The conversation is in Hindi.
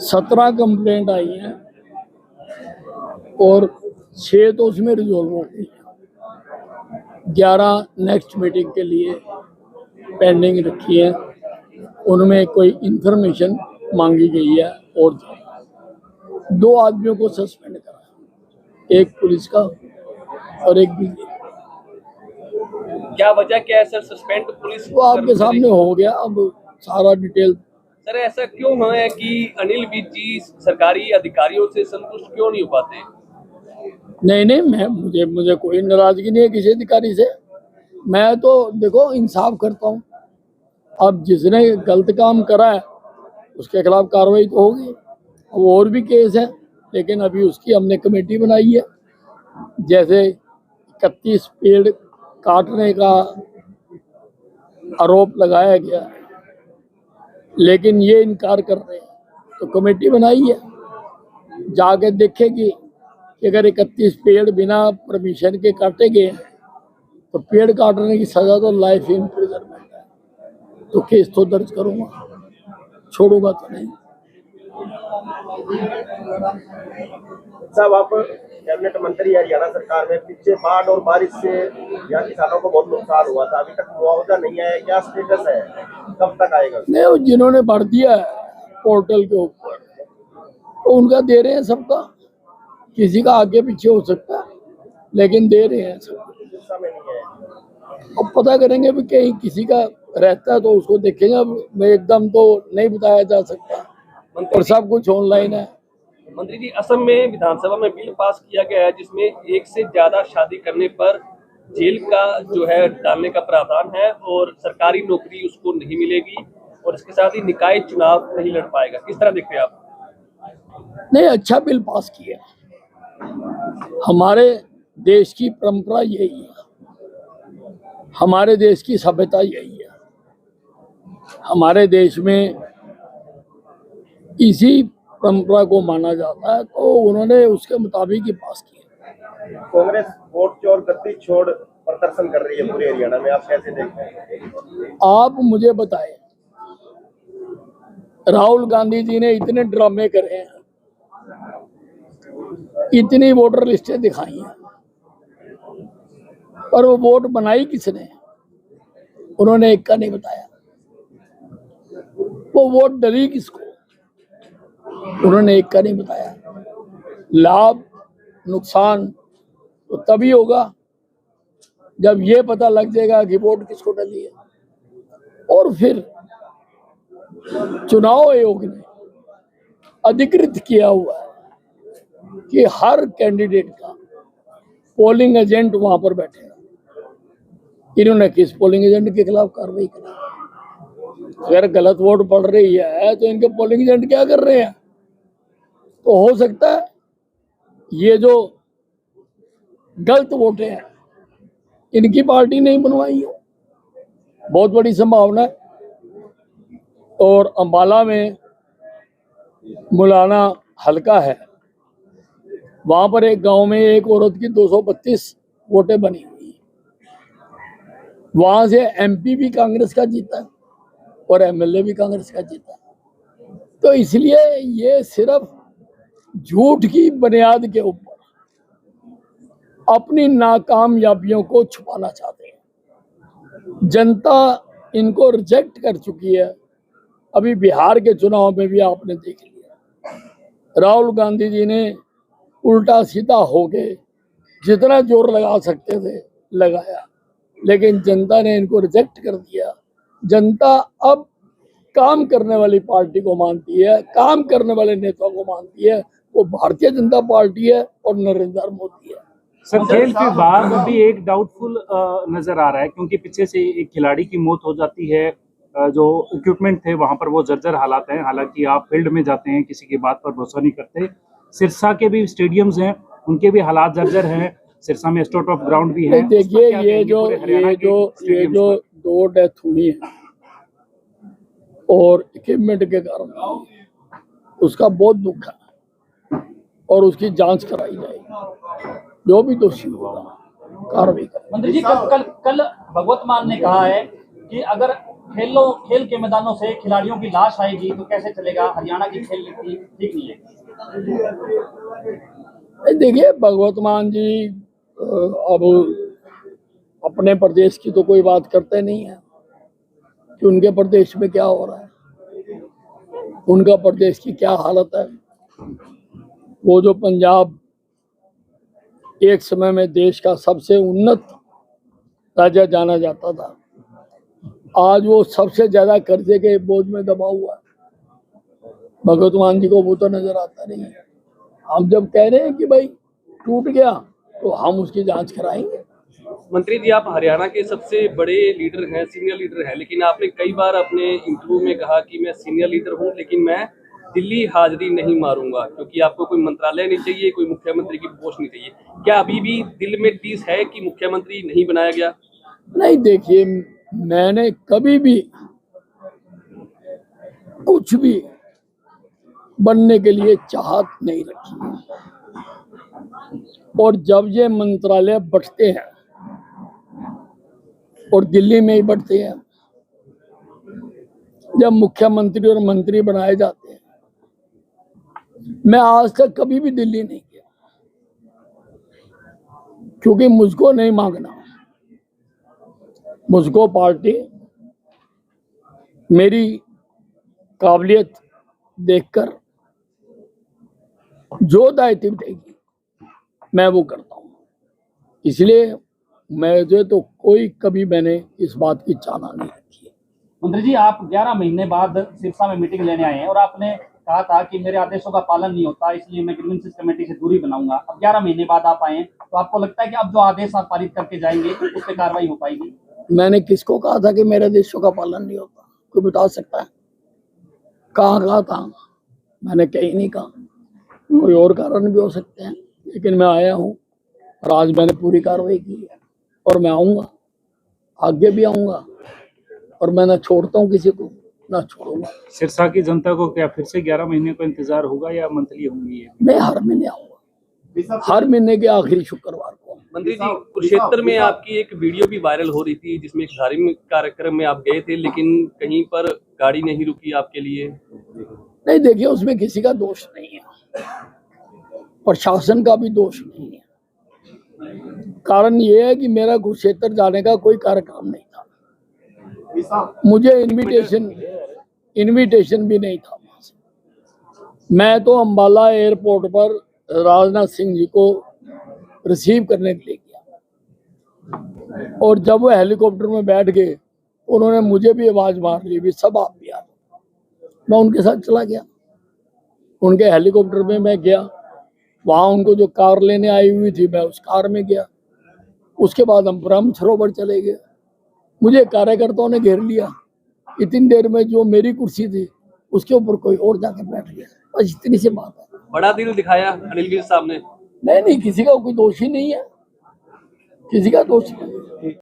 17 कंप्लेंट आई हैं और 6 तो उसमें रिजॉल्व हो गई है। 11 नेक्स्ट मीटिंग के लिए पेंडिंग रखी है। उनमें कोई इंफॉर्मेशन मांगी गई है और 2 आदमियों को सस्पेंड करा, एक पुलिस का और एक बीजेपी। क्या वजह क्या है सर सस्पेंड पुलिस? वो आपके सामने हो गया, अब सारा डिटेल। सर ऐसा क्यों है कि अनिल विज जी सरकारी अधिकारियों से संतुष्ट क्यों नहीं हो पाते? नहीं, मुझे कोई नाराजगी नहीं है किसी अधिकारी से। मैं तो देखो इंसाफ करता हूँ। अब जिसने गलत काम करा है उसके खिलाफ कार्रवाई तो होगी। और भी केस है, लेकिन अभी उसकी हमने कमेटी बनाई है। जैसे 31 पेड़ काटने का आरोप लगाया गया, लेकिन ये इनकार कर रहे हैं, तो कमेटी बनाई है, जाके देखेगी कि अगर 31 पेड़ बिना परमिशन के काटे गए तो पेड़ काटने की सजा तो लाइफ इम्प्रिजनमेंट है। तो केस तो दर्ज करूंगा, छोड़ूंगा तो नहीं। साहब, आप कैबिनेट मंत्री हरियाणा सरकार में, पीछे बाढ़ और बारिश से यहाँ किसानों को बहुत नुकसान हुआ था, अभी तक मुआवजा नहीं आया, क्या स्टेटस है, कब तक आएगा? नहीं, जिन्होंने भर दिया है पोर्टल के ऊपर तो उनका दे रहे हैं सबका। किसी का आगे पीछे हो सकता है, लेकिन दे रहे हैं सब। अब पता करेंगे भी कहीं किसी का रहता है तो उसको देखेंगे। अब एकदम तो नहीं बताया जा सकता, और सब कुछ ऑनलाइन है। मंत्री जी, असम में विधानसभा में बिल पास किया गया है जिसमें एक से ज्यादा शादी करने पर जेल का जो है डालने का प्रावधान है और सरकारी नौकरी उसको नहीं मिलेगी, और इसके साथ ही निकाय चुनाव नहीं लड़ पाएगा। किस तरह देखते हैं आप? नहीं, अच्छा बिल पास किया। हमारे देश की परंपरा यही है, हमारे देश की सभ्यता यही है। हमारे देश में इसी परंपरा को माना जाता है, तो उन्होंने उसके मुताबिक ही पास किया। कांग्रेस वोट चोर गद्दी छोड़ प्रदर्शन कर रही है पूरे हरियाणा में, आप कैसे देखते हैं? आप मुझे बताएं, राहुल गांधी जी ने इतने ड्रामे करे हैं, इतनी वोटर लिस्टें दिखाई हैं, पर वो वोट बनाई किसने? उन्होंने एक का नहीं बताया। वो वोट डली किसको? उन्होंने एक का नहीं बताया। लाभ नुकसान तो तभी होगा जब ये पता लग जाएगा कि वोट किसको डली है। और फिर चुनाव आयोग ने अधिकृत किया हुआ है कि हर कैंडिडेट का पोलिंग एजेंट वहां पर बैठेगा। इन्होंने किस पोलिंग एजेंट के खिलाफ कार्रवाई की? अगर गलत वोट पड़ रही है तो इनके पोलिंग एजेंट क्या कर रहे हैं? तो हो सकता है ये जो गलत वोटें हैं इनकी पार्टी नहीं बनवाई हो, बहुत बड़ी संभावना है। और अंबाला में मुलाना हल्का है, वहां पर एक गांव में एक औरत की 232 वोटें बनी हुई है। वहां से एमपी भी कांग्रेस का जीता और एमएलए भी कांग्रेस का जीता। तो इसलिए ये सिर्फ झूठ की बुनियाद के ऊपर अपनी नाकामयाबियों को छुपाना चाहते हैं। जनता इनको रिजेक्ट कर चुकी है। अभी बिहार के चुनाव में भी आपने देख लिया, राहुल गांधी जी ने उल्टा सीधा होके जितना जोर लगा सकते थे लगाया, लेकिन जनता ने इनको रिजेक्ट कर दिया। जनता अब काम करने वाली पार्टी को मानती है, काम करने वाले नेता को मानती है। वो भारतीय जनता पार्टी है और नरेंद्र मोदी है। सर, खेल के बाद भी एक डाउटफुल नजर आ रहा है, क्योंकि पीछे से एक खिलाड़ी की मौत हो जाती है। जो इक्विपमेंट थे वहां पर वो जर्जर हालात हैं। हालांकि आप फील्ड में जाते हैं, किसी की बात पर भरोसा नहीं करते। सिरसा के भी स्टेडियम्स हैं, उनके भी हालात जर्जर हैं। सिरसा में स्टोट ऑफ ग्राउंड भी है। देखिए, ये जो 2 डेथ हुई है और इक्विपमेंट के कारण, उसका बहुत दुख है और उसकी जांच कराई जाएगी। जो भी दोषी होगा कार्रवाई करेंगे। मंत्री जी, कल भगवत मान ने कहा है कि अगर खेल के मैदानों से खिलाड़ियों की लाश आएगी तो कैसे चलेगा? हरियाणा की खेल नीति ठीक नहीं है। देखिए भगवत मान जी अब अपने प्रदेश की तो कोई बात करते नहीं है कि उनके प्रदेश में क्या हो रहा है, उनका प्रदेश की क्या हालत है। वो जो पंजाब एक समय में देश का सबसे उन्नत राज्य जाना जाता था, आज वो सबसे ज्यादा कर्जे के बोझ में दबा हुआ है। भगवत मान जी को वो तो नजर आता नहीं है। हम जब कह रहे हैं कि भाई टूट गया तो हम उसकी जांच कराएंगे। मंत्री जी, आप हरियाणा के सबसे बड़े लीडर हैं, सीनियर लीडर हैं, लेकिन आपने कई बार अपने इंटरव्यू में कहा कि मैं सीनियर लीडर हूं लेकिन मैं दिल्ली हाजिरी नहीं मारूंगा क्योंकि आपको कोई मंत्रालय नहीं चाहिए, कोई मुख्यमंत्री की पोस्ट नहीं चाहिए। क्या अभी भी दिल में टीस है कि मुख्यमंत्री नहीं बनाया गया? नहीं, देखिए मैंने कभी भी कुछ भी बनने के लिए चाहत नहीं रखी है। और जब ये मंत्रालय बढ़ते हैं और दिल्ली में ही बढ़ते हैं, जब मुख्यमंत्री और मंत्री बनाए जाते हैं, मैं आज तक कभी भी दिल्ली नहीं गया क्योंकि मुझको नहीं मांगना। मुझको पार्टी मेरी काबिलियत देखकर जो दायित्व देगी मैं वो करता हूँ। इसलिए मुझे तो कोई कभी मैंने इस बात की चाहना नहीं रखी है। मंत्री जी, आप 11 महीने बाद सिरसा में मीटिंग लेने आए हैं और आपने कहा था कि मेरे आदेशों का पालन नहीं होता इसलिए मैं ग्रीवेंसेस कमेटी से दूरी बनाऊंगा। अब 11 महीने बाद आप आए हैं तो आपको लगता है कि अब जो आदेश आप पारित करके जाएंगे उस पर कार्रवाई हो पाएगी? मैंने किसको कहा था कि मेरे आदेशों का पालन नहीं होता? कोई बता सकता है? कहाँ कहा था? मैंने कहीं नहीं कहा। कोई और कारण भी हो सकते हैं, लेकिन मैं आया हूँ और आज मैंने पूरी कार्रवाई की है और मैं आऊँगा, आगे भी आऊँगा और मैं ना छोड़ता हूँ किसी को, ना छोड़ूंगा। सिरसा की जनता को क्या फिर से 11 महीने का इंतजार होगा या मंथली होंगी? मैं हर महीने आऊँगा, हर महीने के आखिरी शुक्रवार को। मंत्री जी, कुरुक्षेत्र में आपकी एक वीडियो भी वायरल हो रही थी जिसमें एक धार्मिक कार्यक्रम में आप गए थे लेकिन कहीं पर गाड़ी नहीं रुकी आपके लिए। नहीं, देखिए उसमें किसी का दोष नहीं है, प्रशासन का भी दोष नहीं है। कारण ये है कि मेरा कुरुक्षेत्र जाने का कोई कार्यक्रम नहीं था। मुझे इनविटेशन भी नहीं था वहां से। मैं तो अंबाला एयरपोर्ट पर राजनाथ सिंह जी को रिसीव करने के लिए गया और जब वो हेलीकॉप्टर में बैठ गए उन्होंने मुझे भी आवाज मार ली, भी सब आप भी आ। मैं उनके साथ चला गया, उनके हेलीकॉप्टर में मैं गया। वहां उनको जो कार लेने आई हुई थी मैं उस कार में गया। उसके बाद हम ब्रह्म सरोवर चले गए। मुझे कार्यकर्ताओं ने घेर लिया। इतनी देर में जो मेरी कुर्सी थी उसके ऊपर कोई और जाकर बैठ गया। बस इतनी सी बात है। बड़ा दिल दिखाया अनिल विज साहब ने। नहीं, किसी का कोई दोष ही नहीं है, किसी का दोष नहीं है।